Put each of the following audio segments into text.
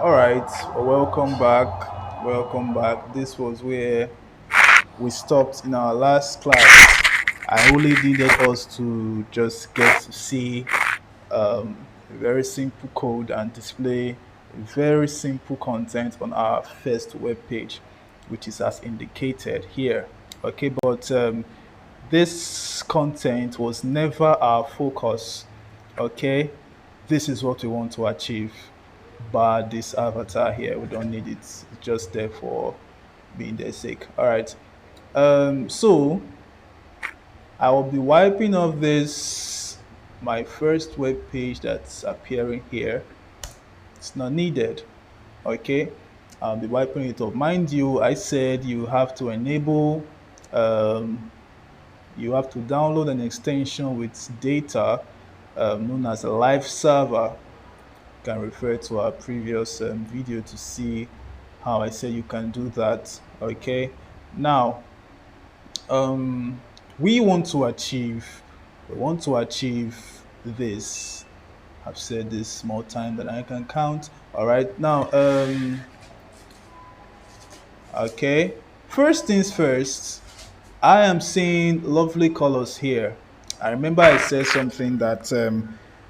All right, well, welcome back. Welcome back. This was where we stopped in our last class. I only needed us to just get to see a very simple code and display very simple content on our first web page, which is as indicated here. Okay, but this content was never our focus. Okay, this is what we want to achieve. But this avatar here, we don't need it. It's just there for being their sake. All right. So I will be wiping off this my first web page that's appearing here. It's not needed. Okay. I'll be wiping it off. Mind you, I said you have to enable um, you have to download an extension with data known as a live server. You can refer to our previous video to see how I said you can do that. Okay. Now, um, we want to achieve this. I've said this more time than I can count. All right. Now, okay. First things first, I am seeing lovely colors here. I remember I said something that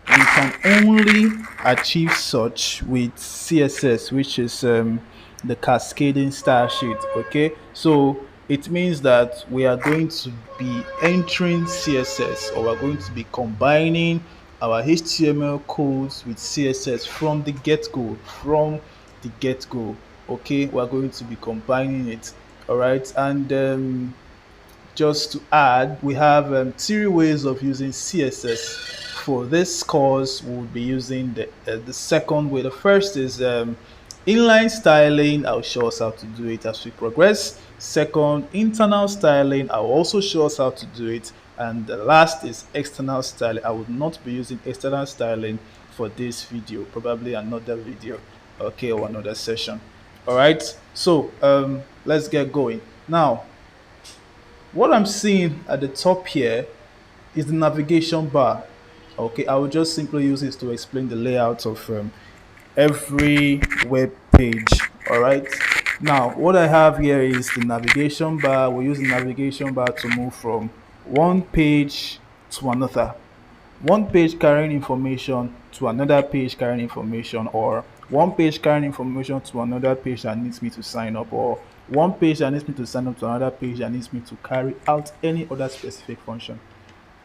we can only achieve such with CSS, which is the cascading style sheet. Okay, so it means that we are going to be entering CSS, or we're going to be combining our HTML codes with CSS from the get-go. Okay, we're going to be combining it. All right, and just to add, we have three ways of using CSS. For this course, we'll be using the second way. The first is inline styling. I'll show us how to do it as we progress. Second, internal styling. I'll also show us how to do it. And the last is external styling. I would not be using external styling for this video, probably another video, okay, or another session. All right, so let's get going. Now, what I'm seeing at the top here is the navigation bar. Okay, I will just simply use this to explain the layout of every web page. All right. Now, what I have here is the navigation bar. We use the navigation bar to move from one page to another, one page carrying information to another page carrying information, or one page carrying information to another page that needs me to sign up, or one page that needs me to sign up to another page that needs me to carry out any other specific function.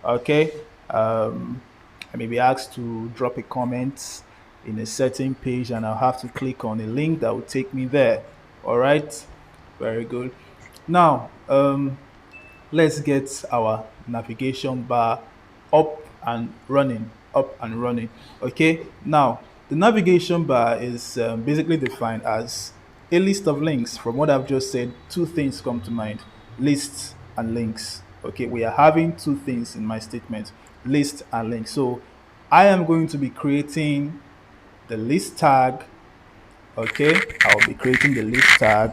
Okay. I may be asked to drop a comment in a certain page, and I'll have to click on a link that will take me there. All right. Very good. Now, let's get our navigation bar up and running. Okay, now the navigation bar is basically defined as a list of links. From what I've just said, two things come to mind: lists and links. Okay, we are having two things in my statement: list and link. So I am going to be creating the list tag. Okay, I'll be creating the list tag.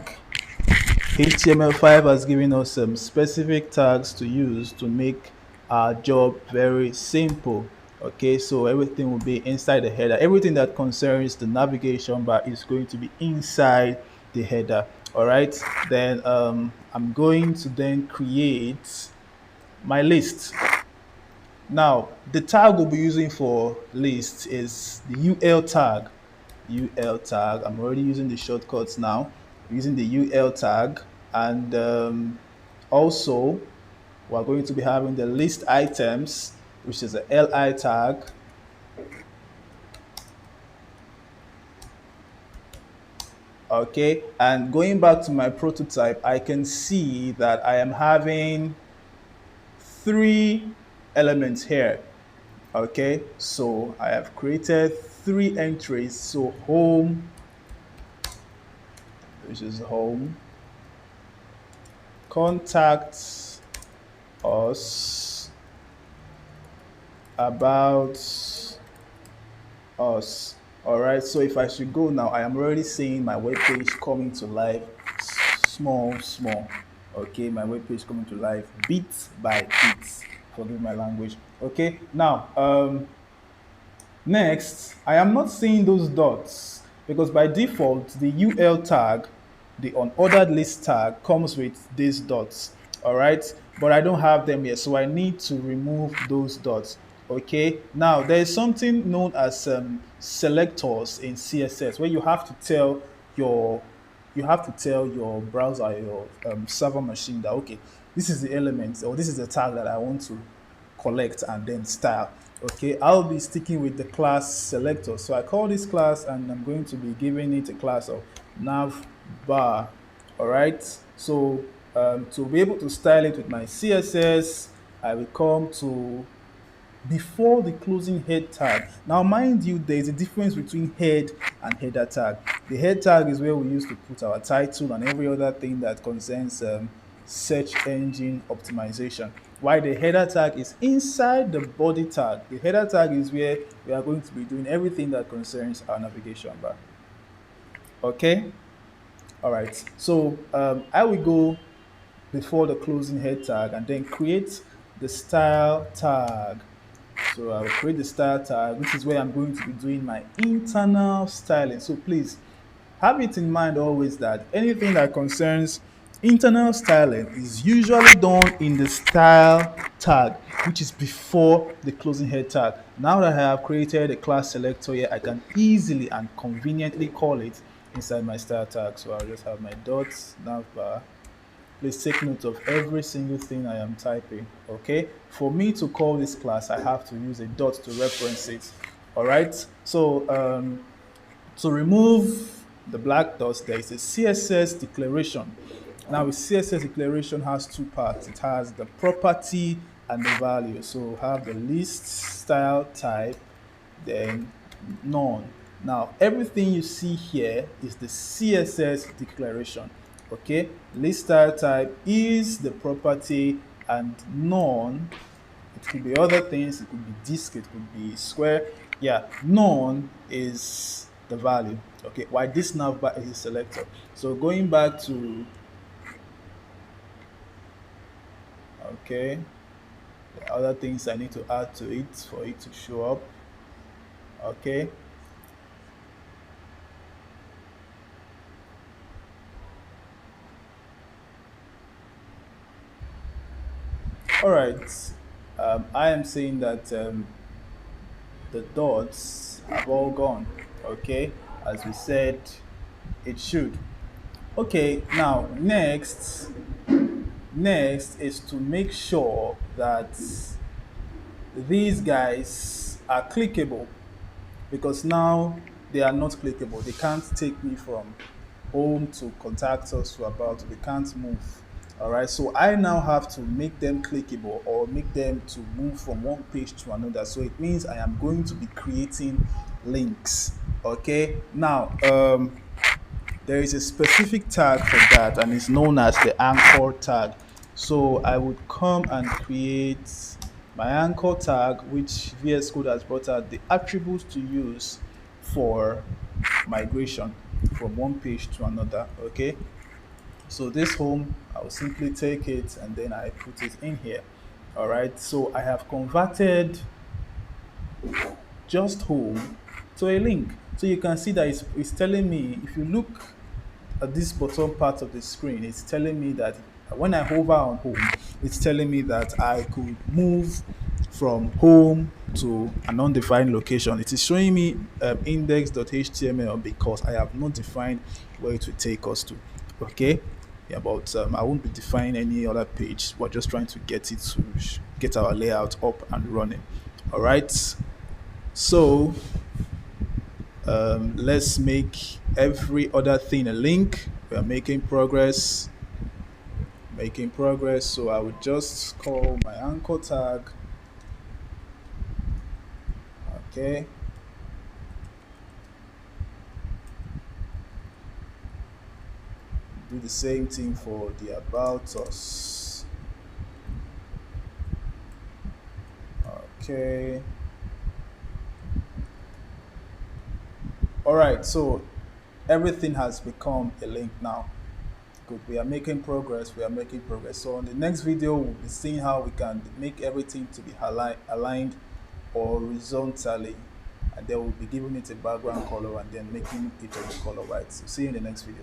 HTML5 has given us some specific tags to use to make our job very simple. Okay, so everything will be inside the header. Everything that concerns the navigation bar is going to be inside the header. All right, then I'm going to then create my list. Now, the tag we'll be using for list is the UL tag. UL tag. I'm already using the shortcuts now. I'm using the UL tag, and also we're going to be having the list items, which is a LI tag. Okay, and going back to my prototype, I can see that I am having three elements here. Okay, so I have created three entries. So home, which is home, contact us, about us. All right, so if I should go now, I am already seeing my web page coming to life, small. Okay, my web page coming to life bit by bit. Forgive my language. Okay, now next, I am not seeing those dots. because by default, the UL tag, the unordered list tag, comes with these dots. All right, but I don't have them yet, so I need to remove those dots. Okay, now there is something known as selectors in CSS where your you have to tell your browser, your server machine that okay, this is the element or this is the tag that I want to collect and then style. Okay, I'll be sticking with the class selector. So I call this class and I'm going to be giving it a class of nav bar. All right, so to be able to style it with my CSS, I will come to before the closing head tag. Now, mind you, there is a difference between head and header tag. The head tag is where we used to put our title and every other thing that concerns search engine optimization. While the header tag is inside the body tag. The header tag is where we are going to be doing everything that concerns our navigation bar. Okay? All right. So I will go before the closing head tag and then create the style tag. So I will create the style tag, which is where I'm going to be doing my internal styling. So please have it in mind always that anything that concerns internal styling is usually done in the style tag, which is before the closing head tag. Now that I have created a class selector here, I can easily and conveniently call it inside my style tag. So I'll just have my dots, navbar. Please take note of every single thing I am typing, okay? For me to call this class, I have to use a dot to reference it, all right? So to remove the black dots, there is a CSS declaration. Now, a CSS declaration has two parts. It has the property and the value. So have the list style type, then none. Now, everything you see here is the CSS declaration. Okay, list style type is the property, and none, it could be other things, it could be disk, it could be square. Yeah, none is the value. Okay, why this navbar is a selector. So going back to, okay, the other things I need to add to it for it to show up. Okay, all right. I am saying that the dots have all gone. Okay, as we said, it should. Okay, now next is to make sure that these guys are clickable, because now they are not clickable. They can't take me from home to contact us to about. They can't move. All right. So I now have to make them clickable or make them to move from one page to another. So it means I am going to be creating links. Okay. Now, there is a specific tag for that, and it's known as the anchor tag. So I would come and create my anchor tag, which VS Code has brought out the attributes to use for migration from one page to another. Okay, so this home, I will simply take it and then I put it in here. All right, so I have converted just home to a link. So you can see that it's telling me, if you look at this bottom part of the screen, it's telling me that when I hover on home, it's telling me that I could move from home to an undefined location. It is showing me index.html because I have not defined where it will take us to. Okay, yeah, but I won't be defining any other page. We're just trying to get it to get our layout up and running. All right, so let's make every other thing a link. We are making progress. Making progress. So I would just call my anchor tag. Okay. Do the same thing for the about us. Okay. All right. So everything has become a link now. Good. We are making progress. We are making progress. So on the next video, we'll be seeing how we can make everything to be aligned horizontally. and then we'll be giving it a background color and then making it of the color white. So see you in the next video.